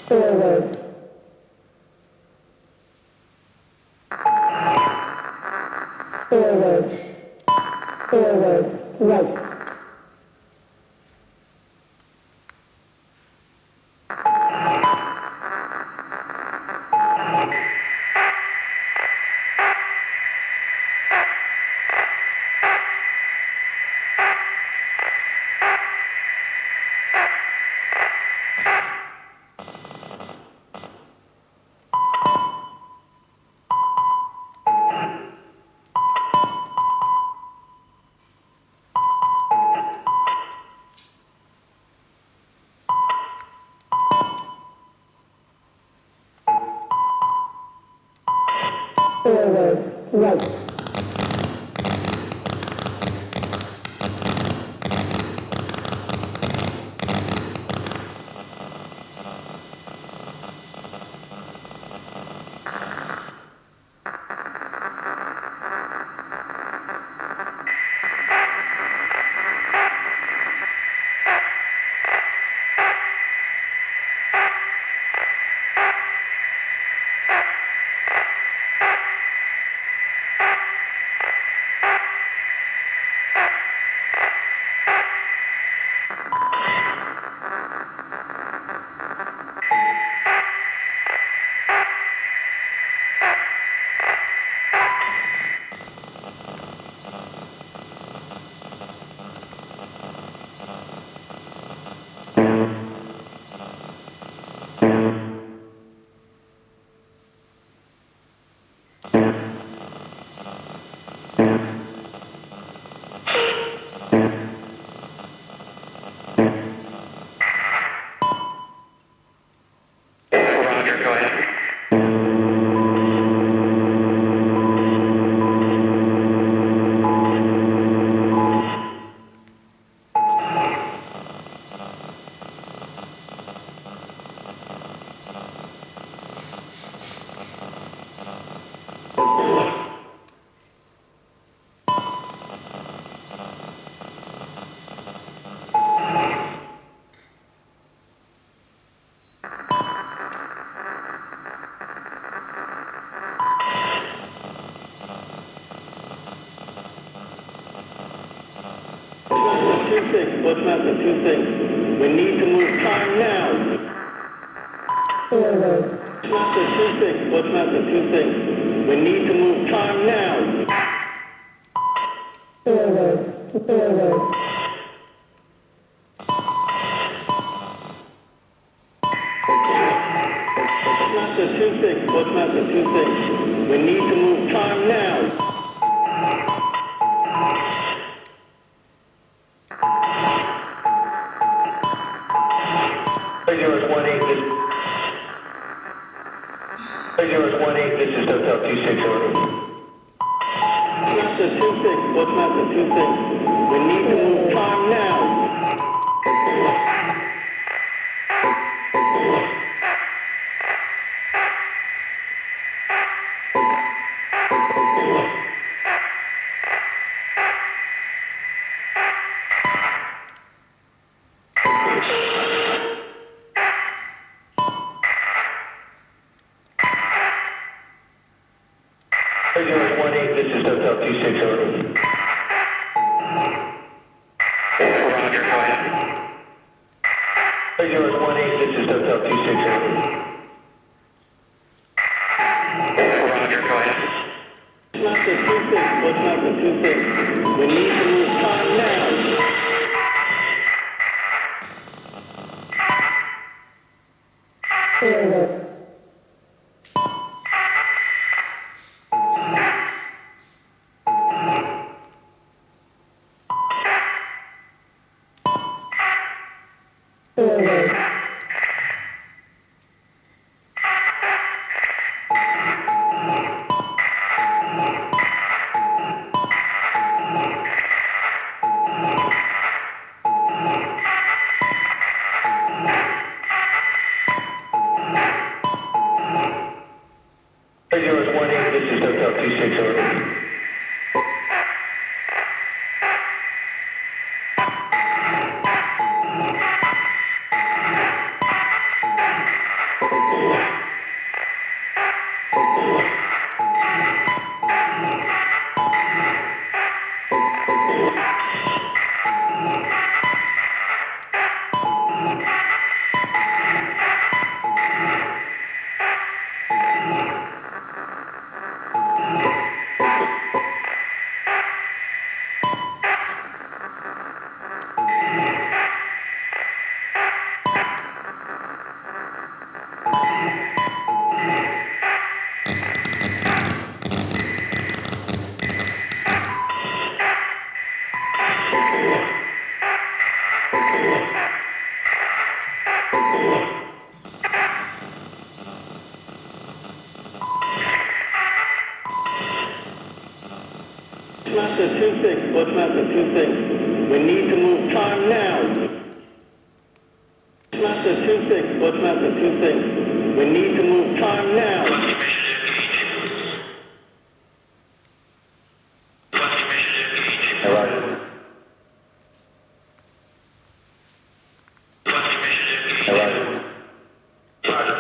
Forward. Forward. Forward. Right. Forward. Right. Roger, go ahead. Postmaster 2-6. We need to move time now. Forward. Postmaster 2-6. We need to move time now. Forward. Forward. Postmaster 2-6. We need to move time now. This is Hotel 26 over. Postmaster 2-6. We need to move time now. This is Hotel 26 over. this is Hotel 26 over. Roger, go ahead. What's not the 26? What's not the 26? We need to move time now. Forward. Forward. Yours 18, this is Hotel 26 over. What's not the 26? What's not the 26? We need to move time now. What's not the 26? What's not the 26? We need to move time now. Roger. Roger.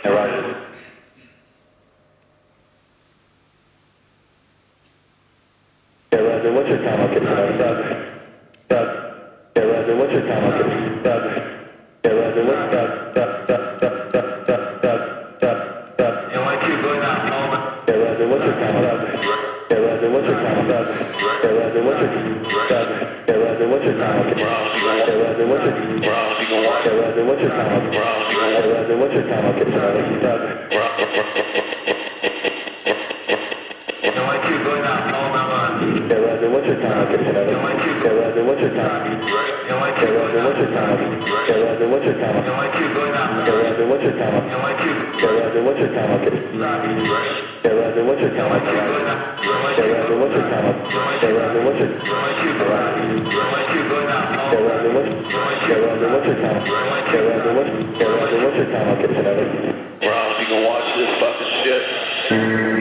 Roger. Yeah, Roger, what's your time location? Doug. Yeah, Roger, what's your time location? Doug. Yeah, Roger, what's Doug. NYQ, going down, Palmer. Yeah, Roger, what's your time? Doug. Yeah, Roger, what's your time? Doug. Yeah, Roger, what's your Doug. Yeah, Roger, what's your time location? Yeah, Roger, what's your Yeah, Roger, what's your time location? Yeah, Roger, what's your time location? Doug. NYQ, going down, Palmer. Yeah, Roger, what's your time location? Yeah, Roger, what's your time? Yeah, Roger, what's your time? Yeah, Roger, what's your time? NYQ, going down. Yeah, Roger, what's your time? NYQ. Yeah, Roger, what's your time location? Yeah, Roger, what's your time? Yeah, Roger, what's your time? Yeah, Roger, what's your NYQ, going down. Yeah, Roger, what's your time? Yeah, Roger, what's your time location? Bro, you can watch this fucking shit.